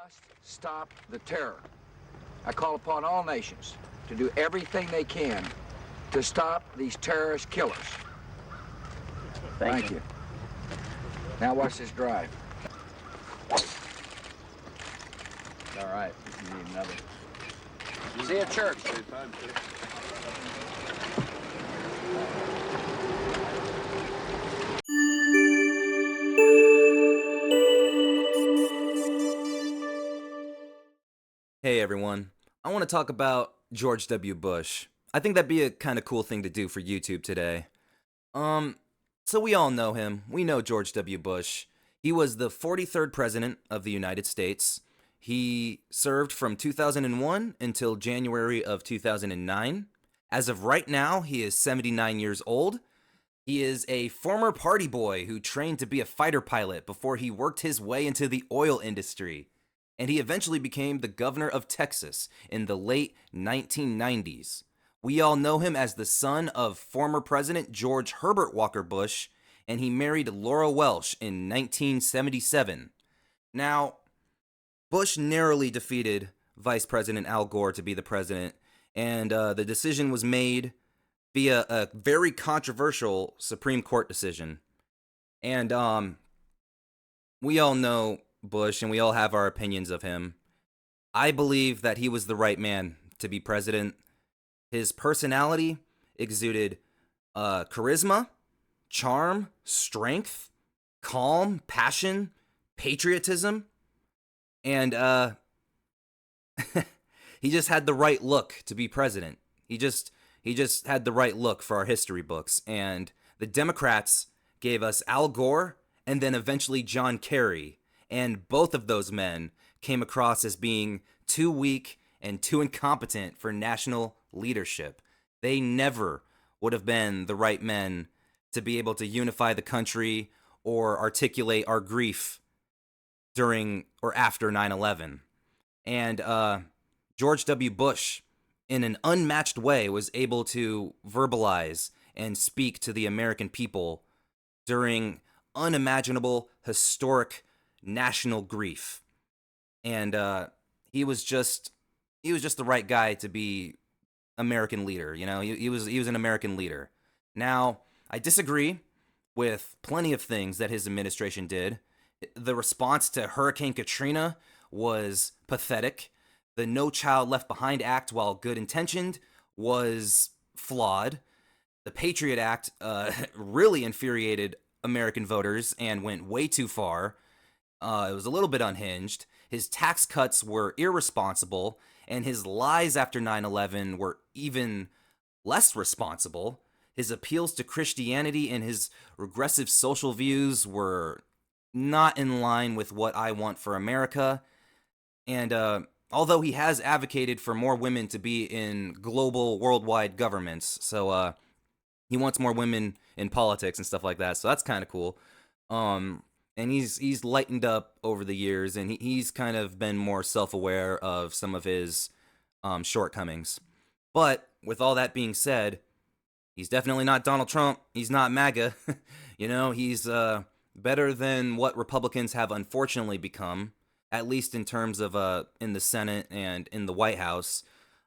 must stop the terror. I call upon all nations to do everything they can to stop these terrorist killers. Thank you. Now watch this drive. All right, you need another. See you at church. Hey everyone, I want to talk about George W. Bush. I think that'd be a kind of cool thing to do for YouTube today. So we all know him. We know George W. Bush. He was the 43rd president of the United States. He served from 2001 until January of 2009. As of right now, he is 79 years old. He is a former party boy who trained to be a fighter pilot before he worked his way into the oil industry. And he eventually became the governor of Texas in the late 1990s. We all know him as the son of former President George Herbert Walker Bush, and he married Laura Welsh in 1977. Now, Bush narrowly defeated Vice President Al Gore to be the president, and the decision was made via a very controversial Supreme Court decision. And we all know Bush, and we all have our opinions of him. I believe that he was the right man to be president. His personality exuded charisma, charm, strength, calm, passion, patriotism, and he just had the right look to be president. He just had the right look for our history books. And the Democrats gave us Al Gore and then eventually John Kerry. And both of those men came across as being too weak and too incompetent for national leadership. They never would have been the right men to be able to unify the country or articulate our grief during or after 9/11. And George W. Bush, in an unmatched way, was able to verbalize and speak to the American people during unimaginable, historic national grief. And he was just the right guy to be American leader. You know, he was an American leader. Now, I disagree with plenty of things that his administration did. The response to Hurricane Katrina was pathetic. The No Child Left Behind Act, while good intentioned, was flawed. The Patriot Act really infuriated American voters and went way too far. It was a little bit unhinged. His tax cuts were irresponsible, and his lies after 9/11 were even less responsible. His appeals to Christianity and his regressive social views were not in line with what I want for America. And although he has advocated for more women to be in global, worldwide governments, so he wants more women in politics and stuff like that, so that's kind of cool. And he's lightened up over the years, and he's kind of been more self-aware of some of his shortcomings. But with all that being said, he's definitely not Donald Trump. He's not MAGA. You know, he's better than what Republicans have unfortunately become, at least in terms of in the Senate and in the White House.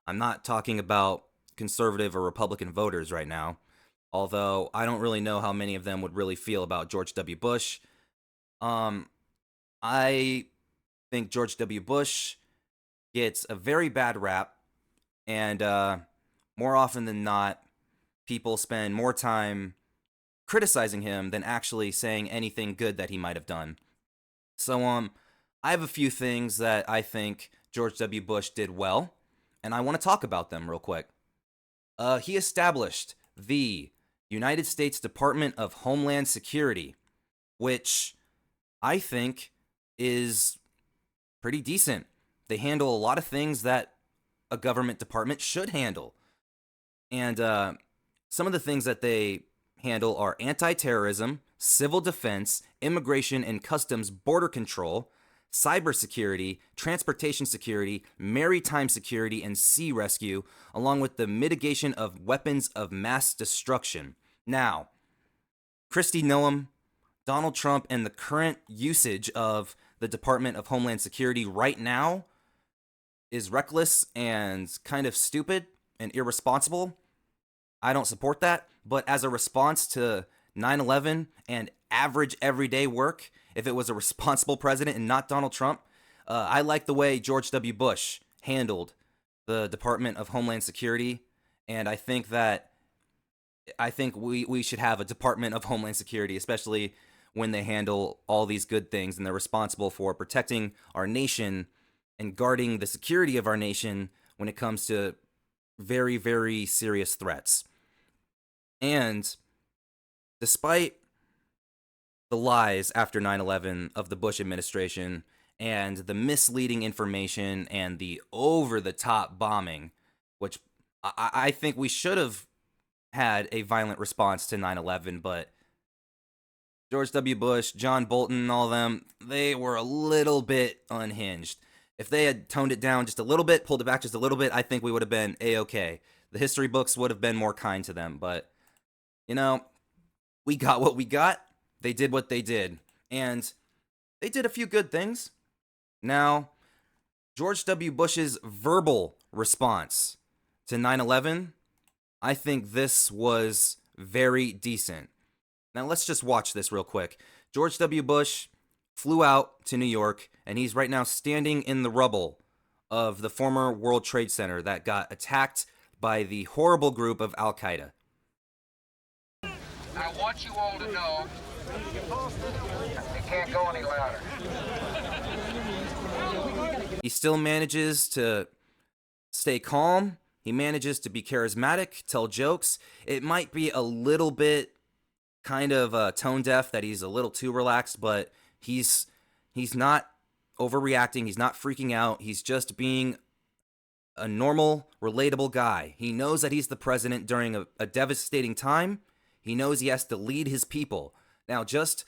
I'm not talking about conservative or Republican voters right now, although I don't really know how many of them would really feel about George W. Bush. I think George W. Bush gets a very bad rap, and more often than not, people spend more time criticizing him than actually saying anything good that he might have done. So, I have a few things that I think George W. Bush did well, and I want to talk about them real quick. He established the United States Department of Homeland Security, which I think is pretty decent. They handle a lot of things that a government department should handle. And some of the things that they handle are anti-terrorism, civil defense, immigration and customs border control, cybersecurity, transportation security, maritime security, and sea rescue, along with the mitigation of weapons of mass destruction. Now, Kristi Noem, Donald Trump, and the current usage of the Department of Homeland Security right now is reckless and kind of stupid and irresponsible. I don't support that. But as a response to 9/11 and average everyday work, if it was a responsible president and not Donald Trump, I like the way George W. Bush handled the Department of Homeland Security, and I think we should have a Department of Homeland Security, especially when they handle all these good things and they're responsible for protecting our nation and guarding the security of our nation when it comes to very, very serious threats. And despite the lies after 9/11 of the Bush administration and the misleading information and the over-the-top bombing, which I think we should have had a violent response to 9/11, but George W. Bush, John Bolton, all of them, they were a little bit unhinged. If they had toned it down just a little bit, pulled it back just a little bit, I think we would have been A-okay. The history books would have been more kind to them, but, you know, we got what we got. They did what they did, and they did a few good things. Now, George W. Bush's verbal response to 9/11, I think this was very decent. Now, let's just watch this real quick. George W. Bush flew out to New York, and he's right now standing in the rubble of the former World Trade Center that got attacked by the horrible group of Al Qaeda. I want you all to know it can't go any louder. He still manages to stay calm. He manages to be charismatic, tell jokes. It might be a little bit kind of tone deaf that he's a little too relaxed, but he's not overreacting. He's not freaking out. He's just being a normal, relatable guy. He knows that he's the president during a devastating time. He knows he has to lead his people. Now just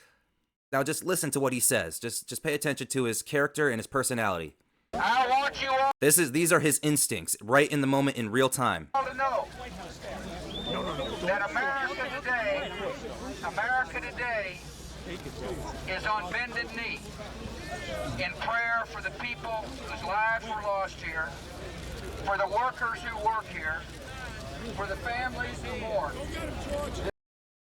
listen to what he says. Just pay attention to his character and his personality. I want you all These are his instincts, right in the moment, in real time. to know that America today is on bended knee in prayer for the people whose lives were lost here, for the workers who work here, for the families who mourn.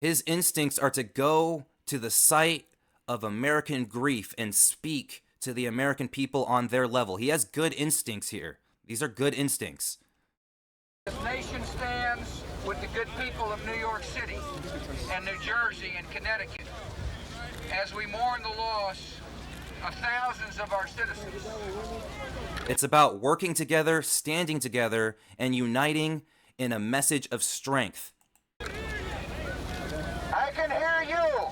His instincts are to go to the site of American grief and speak to the American people on their level. He has good instincts here. These are good instincts. This nation stands with the good people of New York City and New Jersey and Connecticut as we mourn the loss of thousands of our citizens. It's about working together, standing together, and uniting in a message of strength. I can hear you.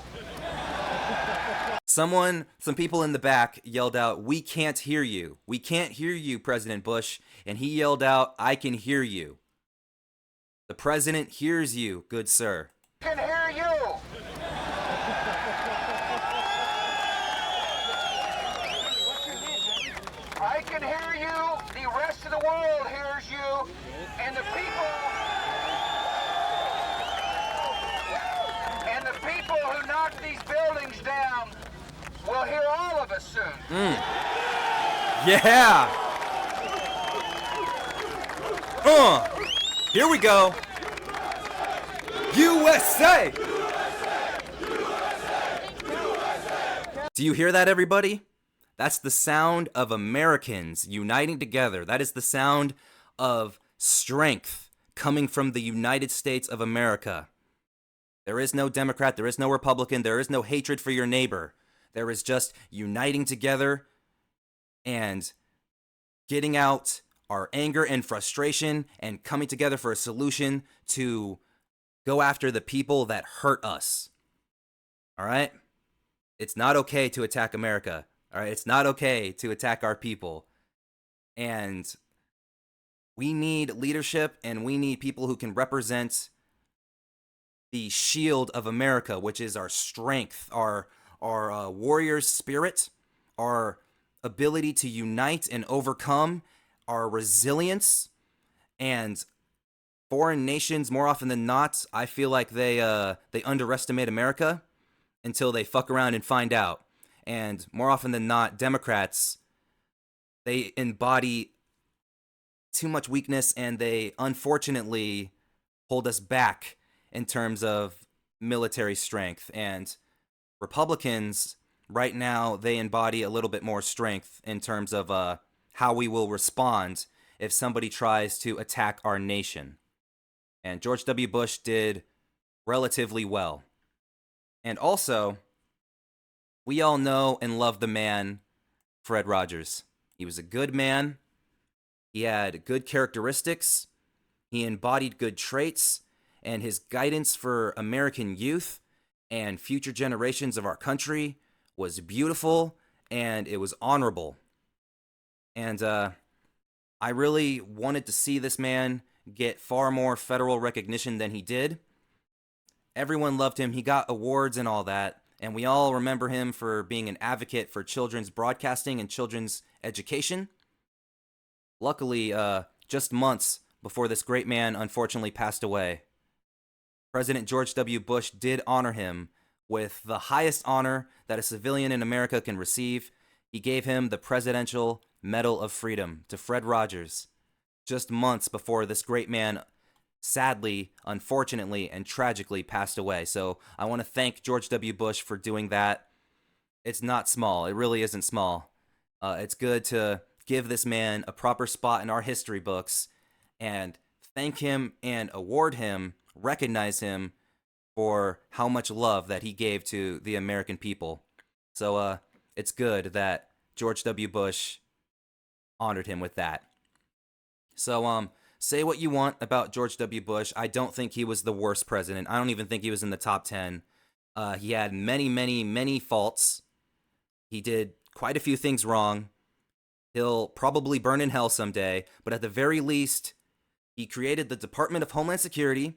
Some people in the back yelled out, "We can't hear you. We can't hear you, President Bush." And he yelled out, "I can hear you." The president hears you, good sir. I can hear you. I can hear you. The rest of the world hears you. And the people who knock these buildings down will hear all of us soon. Yeah. Here we go. USA. Do you hear that, everybody? That's the sound of Americans uniting together. That is the sound of strength coming from the United States of America. There is no Democrat, there is no Republican, there is no hatred for your neighbor. There is just uniting together and getting out our anger and frustration and coming together for a solution to go after the people that hurt us. All right? It's not okay to attack America. All right? It's not okay to attack our people. And we need leadership, and we need people who can represent the shield of America, which is our strength, our warrior's spirit, our ability to unite and overcome, our resilience. And foreign nations, more often than not, I feel like they underestimate America until they fuck around and find out. And more often than not, Democrats, they embody too much weakness, and they unfortunately hold us back in terms of military strength. And Republicans, right now, they embody a little bit more strength in terms of how we will respond if somebody tries to attack our nation. And George W. Bush did relatively well. And also, we all know and love the man, Fred Rogers. He was a good man. He had good characteristics. He embodied good traits. And his guidance for American youth and future generations of our country was beautiful, and it was honorable. And I really wanted to see this man get far more federal recognition than he did. Everyone loved him. He got awards and all that. And we all remember him for being an advocate for children's broadcasting and children's education. Luckily, just months before this great man unfortunately passed away, President George W. Bush did honor him with the highest honor that a civilian in America can receive. He gave him the Presidential Medal of Freedom to Fred Rogers just months before this great man sadly, unfortunately, and tragically passed away. So I want to thank George W. Bush for doing that. It's not small. It really isn't small. It's good to give this man a proper spot in our history books and thank him and award him, recognize him for how much love that he gave to the American people. So it's good that George W. Bush honored him with that. So say what you want about George W. Bush. I don't think he was the worst president. I don't even think he was in the top 10. He had many, many, many faults. He did quite a few things wrong. He'll probably burn in hell someday, but at the very least, he created the Department of Homeland Security.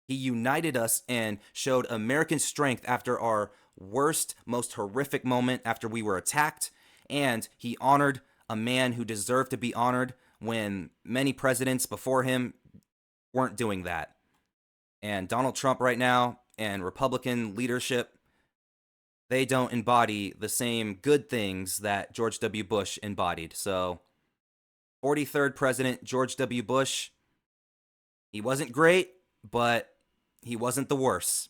He united us and showed American strength after our worst, most horrific moment after we were attacked. And he honored a man who deserved to be honored when many presidents before him weren't doing that. And Donald Trump right now and Republican leadership, they don't embody the same good things that George W. Bush embodied. So, 43rd President George W. Bush, he wasn't great, but he wasn't the worst.